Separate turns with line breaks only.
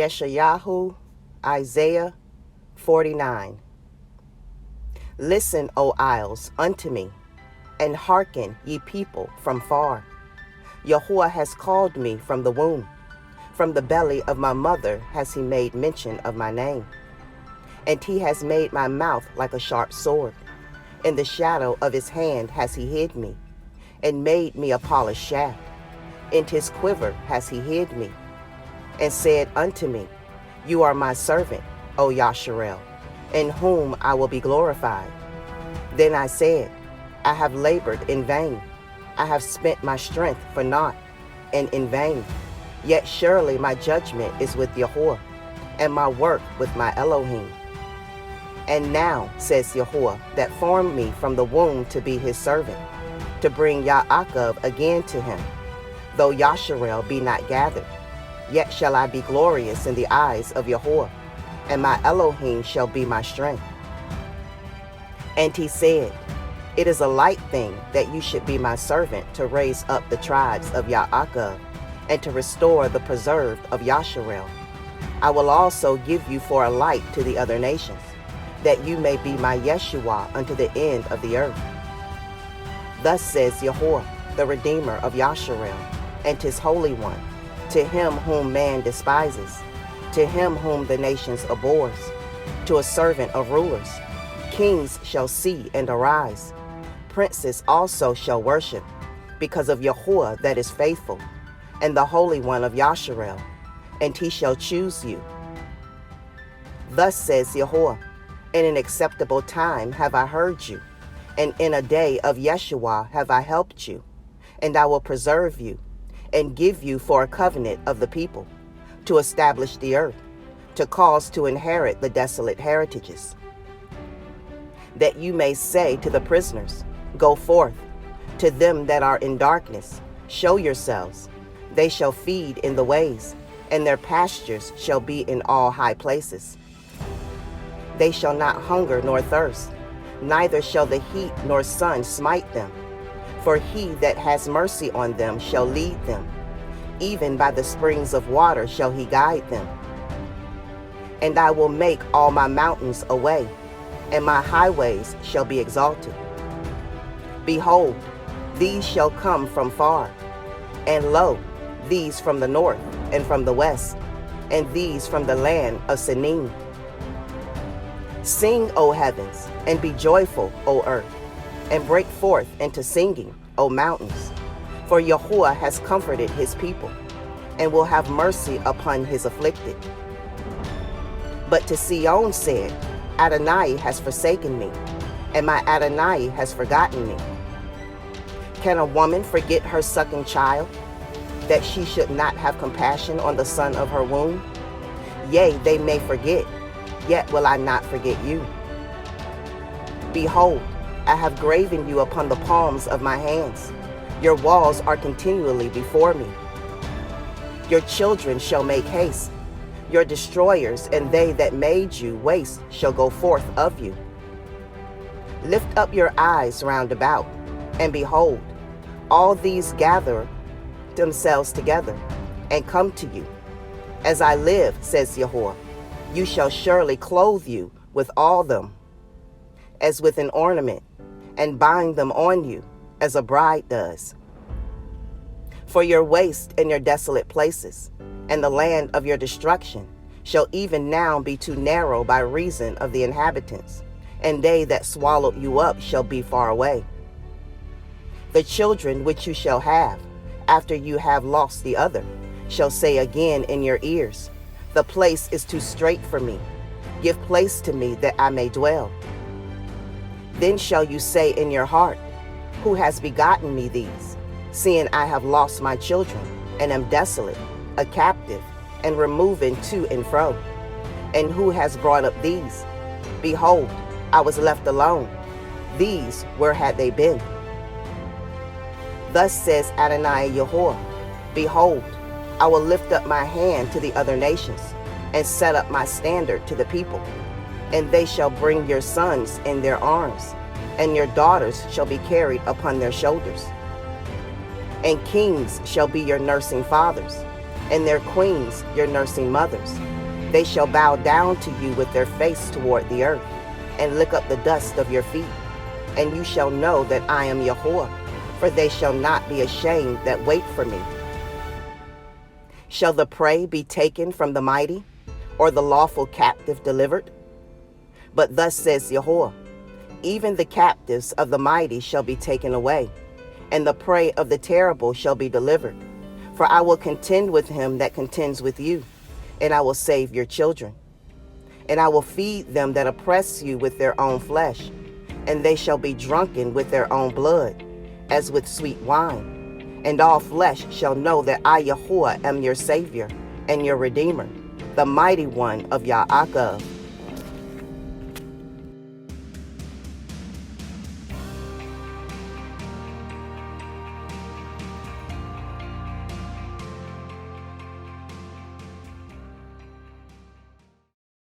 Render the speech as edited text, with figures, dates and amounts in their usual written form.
YESHA'YAHU, Isaiah 49. Listen, O isles, unto me, and hearken, ye people from far. Yahuwah has called me from the womb. From the belly of my mother has he made mention of my name. And he has made my mouth like a sharp sword. In the shadow of his hand has he hid me, and made me a polished shaft. In his quiver has he hid me, and said unto me, You are my servant, O Yasharel, in whom I will be glorified. Then I said, I have labored in vain. I have spent my strength for naught, and in vain. Yet surely my judgment is with Yahuwah, and my work with my Elohim. And now, says Yahuwah, that formed me from the womb to be his servant, to bring Yaakov again to him. Though Yasharel be not gathered, yet shall I be glorious in the eyes of Yahuwah, and my Elohim shall be my strength. And he said, It is a light thing that you should be my servant to raise up the tribes of Yaakov, and to restore the preserved of Yasharel. I will also give you for a light to the other nations, that you may be my Yeshua unto the end of the earth. Thus says Yahuwah, the Redeemer of Yasharel, and his Holy One, to him whom man despises, to him whom the nations abhors, to a servant of rulers. Kings shall see and arise. Princes also shall worship, because of Yahuwah that is faithful, and the Holy One of Yasharel, and he shall choose you. Thus says Yahuwah, In an acceptable time have I heard you, and in a day of Yeshua have I helped you, and I will preserve you, and give you for a covenant of the people, to establish the earth, to cause to inherit the desolate heritages. That you may say to the prisoners, Go forth. To them that are in darkness, show yourselves. They shall feed in the ways, and their pastures shall be in all high places. They shall not hunger nor thirst, neither shall the heat nor sun smite them. For he that has mercy on them shall lead them. Even by the springs of water shall he guide them. And I will make all my mountains a way, and my highways shall be exalted. Behold, these shall come from far, and lo, these from the north and from the west, and these from the land of Sinim. Sing, O heavens, and be joyful, O earth, and break forth into singing, O mountains. For Yahuwah has comforted his people, and will have mercy upon his afflicted. But to Sion said, Adonai has forsaken me, and my Adonai has forgotten me. Can a woman forget her sucking child, that she should not have compassion on the son of her womb? Yea, they may forget, yet will I not forget you. Behold, I have graven you upon the palms of my hands. Your walls are continually before me. Your children shall make haste. Your destroyers and they that made you waste shall go forth of you. Lift up your eyes round about, and behold, all these gather themselves together, and come to you. As I live, says Yahuwah, you shall surely clothe you with all them, as with an ornament, and bind them on you, as a bride does. For your waste and your desolate places, and the land of your destruction, shall even now be too narrow by reason of the inhabitants, and they that swallowed you up shall be far away. The children which you shall have, after you have lost the other, shall say again in your ears, The place is too strait for me. Give place to me that I may dwell. Then shall you say in your heart, Who has begotten me these, seeing I have lost my children, and am desolate, a captive, and removing to and fro? And who has brought up these? Behold, I was left alone. These, where had they been? Thus says Adonai Yahuwah, Behold, I will lift up my hand to the other nations, and set up my standard to the people. And they shall bring your sons in their arms, and your daughters shall be carried upon their shoulders. And kings shall be your nursing fathers, and their queens your nursing mothers. They shall bow down to you with their face toward the earth, and lick up the dust of your feet. And you shall know that I am Yahuwah, for they shall not be ashamed that wait for me. Shall the prey be taken from the mighty, or the lawful captive delivered? But thus says Yahuwah, even the captives of the mighty shall be taken away, and the prey of the terrible shall be delivered. For I will contend with him that contends with you, and I will save your children. And I will feed them that oppress you with their own flesh, and they shall be drunken with their own blood, as with sweet wine. And all flesh shall know that I, Yahuwah, am your Savior and your Redeemer, the mighty one of Ya'akov.